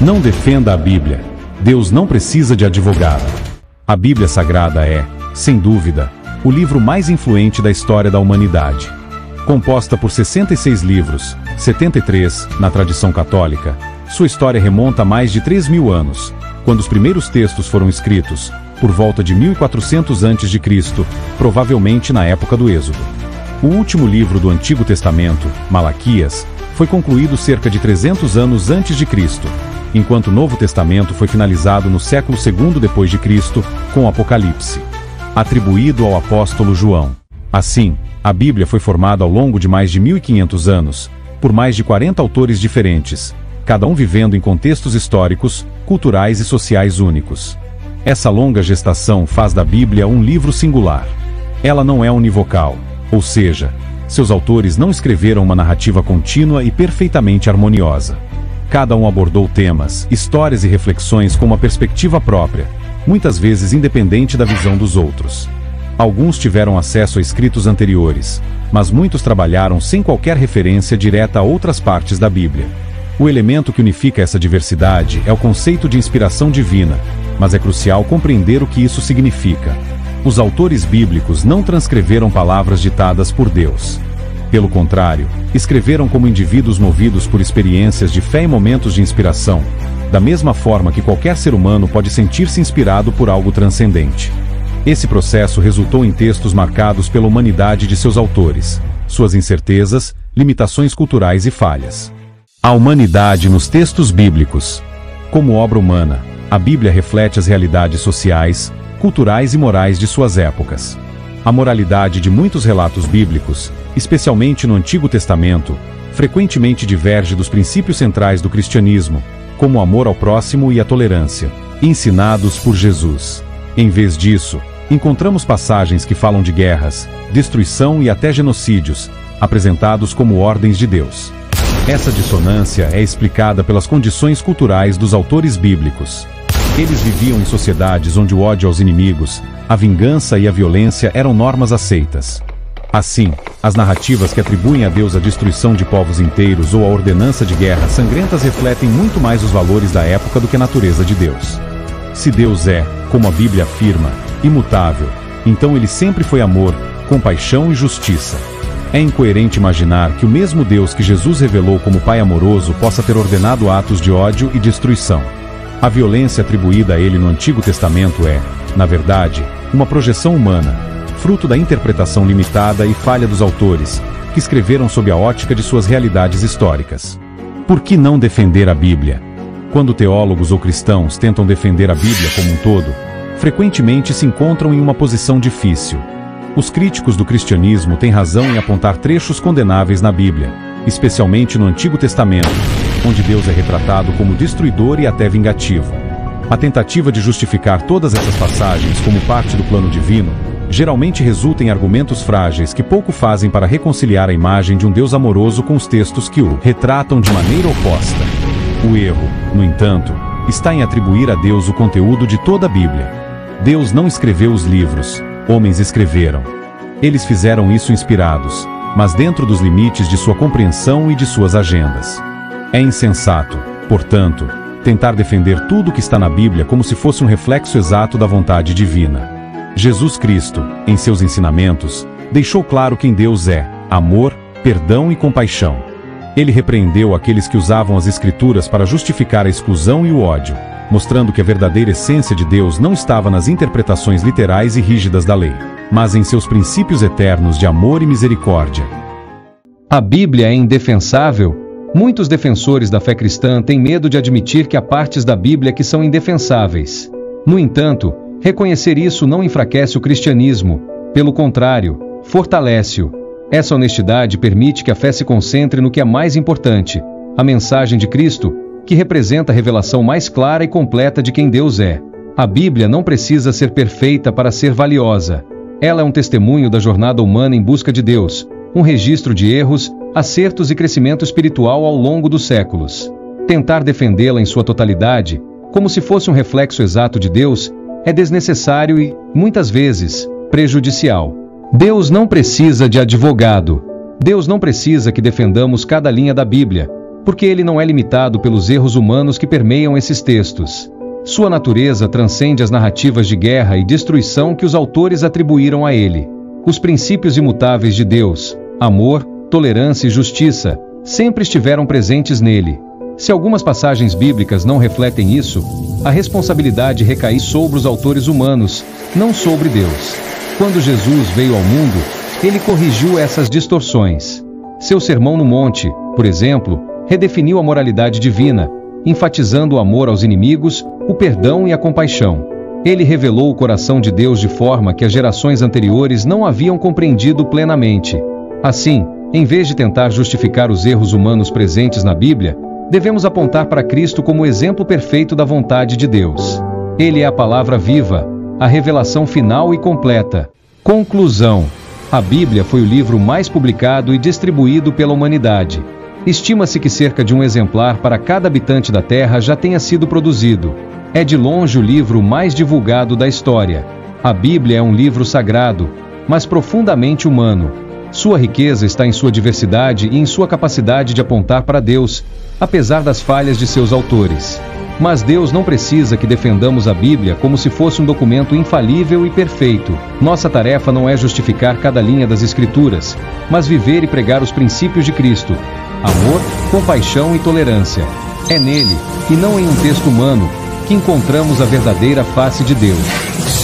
Não defenda a Bíblia. Deus não precisa de advogado. A Bíblia Sagrada é, sem dúvida, o livro mais influente da história da humanidade. Composta por 66 livros, 73 na tradição católica, sua história remonta a mais de 3.000 anos, quando os primeiros textos foram escritos, por volta de 1400 a.C., provavelmente na época do Êxodo. O último livro do Antigo Testamento, Malaquias, foi concluído cerca de 300 anos antes de Cristo, enquanto o Novo Testamento foi finalizado no século II depois de Cristo, com o Apocalipse, atribuído ao apóstolo João. Assim, a Bíblia foi formada ao longo de mais de 1500 anos, por mais de 40 autores diferentes, cada um vivendo em contextos históricos, culturais e sociais únicos. Essa longa gestação faz da Bíblia um livro singular. Ela não é univocal, ou seja, seus autores não escreveram uma narrativa contínua e perfeitamente harmoniosa. Cada um abordou temas, histórias e reflexões com uma perspectiva própria, muitas vezes independente da visão dos outros. Alguns tiveram acesso a escritos anteriores, mas muitos trabalharam sem qualquer referência direta a outras partes da Bíblia. O elemento que unifica essa diversidade é o conceito de inspiração divina, mas é crucial compreender o que isso significa. Os autores bíblicos não transcreveram palavras ditadas por Deus. Pelo contrário, escreveram como indivíduos movidos por experiências de fé e momentos de inspiração, da mesma forma que qualquer ser humano pode sentir-se inspirado por algo transcendente. Esse processo resultou em textos marcados pela humanidade de seus autores, suas incertezas, limitações culturais e falhas. A humanidade nos textos bíblicos. Como obra humana, a Bíblia reflete as realidades sociais, culturais e morais de suas épocas. A moralidade de muitos relatos bíblicos, especialmente no Antigo Testamento, frequentemente diverge dos princípios centrais do cristianismo, como o amor ao próximo e a tolerância, ensinados por Jesus. Em vez disso, encontramos passagens que falam de guerras, destruição e até genocídios, apresentados como ordens de Deus. Essa dissonância é explicada pelas condições culturais dos autores bíblicos. Eles viviam em sociedades onde o ódio aos inimigos, a vingança e a violência eram normas aceitas. Assim, as narrativas que atribuem a Deus a destruição de povos inteiros ou a ordenança de guerras sangrentas refletem muito mais os valores da época do que a natureza de Deus. Se Deus é, como a Bíblia afirma, imutável, então ele sempre foi amor, compaixão e justiça. É incoerente imaginar que o mesmo Deus que Jesus revelou como Pai amoroso possa ter ordenado atos de ódio e destruição. A violência atribuída a ele no Antigo Testamento é, na verdade, uma projeção humana, fruto da interpretação limitada e falha dos autores, que escreveram sob a ótica de suas realidades históricas. Por que não defender a Bíblia? Quando teólogos ou cristãos tentam defender a Bíblia como um todo, frequentemente se encontram em uma posição difícil. Os críticos do cristianismo têm razão em apontar trechos condenáveis na Bíblia, especialmente no Antigo Testamento, onde Deus é retratado como destruidor e até vingativo. A tentativa de justificar todas essas passagens como parte do plano divino, geralmente resulta em argumentos frágeis que pouco fazem para reconciliar a imagem de um Deus amoroso com os textos que o retratam de maneira oposta. O erro, no entanto, está em atribuir a Deus o conteúdo de toda a Bíblia. Deus não escreveu os livros, homens escreveram. Eles fizeram isso inspirados, mas dentro dos limites de sua compreensão e de suas agendas. É insensato, portanto, tentar defender tudo o que está na Bíblia como se fosse um reflexo exato da vontade divina. Jesus Cristo, em seus ensinamentos, deixou claro quem Deus é: amor, perdão e compaixão. Ele repreendeu aqueles que usavam as Escrituras para justificar a exclusão e o ódio, mostrando que a verdadeira essência de Deus não estava nas interpretações literais e rígidas da lei, mas em seus princípios eternos de amor e misericórdia. A Bíblia é indefensável? Muitos defensores da fé cristã têm medo de admitir que há partes da Bíblia que são indefensáveis. No entanto, reconhecer isso não enfraquece o cristianismo, pelo contrário, fortalece-o. Essa honestidade permite que a fé se concentre no que é mais importante: a mensagem de Cristo, que representa a revelação mais clara e completa de quem Deus é. A Bíblia não precisa ser perfeita para ser valiosa. Ela é um testemunho da jornada humana em busca de Deus, um registro de erros, acertos e crescimento espiritual ao longo dos séculos. Tentar defendê-la em sua totalidade, como se fosse um reflexo exato de Deus, é desnecessário e, muitas vezes, prejudicial. Deus não precisa de advogado. Deus não precisa que defendamos cada linha da Bíblia. porque ele não é limitado pelos erros humanos que permeiam esses textos. Sua natureza transcende as narrativas de guerra e destruição que os autores atribuíram a ele. Os princípios imutáveis de Deus, amor, tolerância e justiça, sempre estiveram presentes nele. Se algumas passagens bíblicas não refletem isso, a responsabilidade recai sobre os autores humanos, não sobre Deus. Quando Jesus veio ao mundo, ele corrigiu essas distorções. Seu Sermão no Monte, por exemplo, redefiniu a moralidade divina, enfatizando o amor aos inimigos, o perdão e a compaixão. Ele revelou o coração de Deus de forma que as gerações anteriores não haviam compreendido plenamente. Assim, em vez de tentar justificar os erros humanos presentes na Bíblia, devemos apontar para Cristo como o exemplo perfeito da vontade de Deus. Ele é a palavra viva, a revelação final e completa. Conclusão: a Bíblia foi o livro mais publicado e distribuído pela humanidade. Estima-se que cerca de um exemplar para cada habitante da Terra já tenha sido produzido. É de longe o livro mais divulgado da história. A Bíblia é um livro sagrado, mas profundamente humano. Sua riqueza está em sua diversidade e em sua capacidade de apontar para Deus, apesar das falhas de seus autores. Mas Deus não precisa que defendamos a Bíblia como se fosse um documento infalível e perfeito. Nossa tarefa não é justificar cada linha das Escrituras, mas viver e pregar os princípios de Cristo: amor, compaixão e tolerância. É nele, e não em um texto humano, que encontramos a verdadeira face de Deus.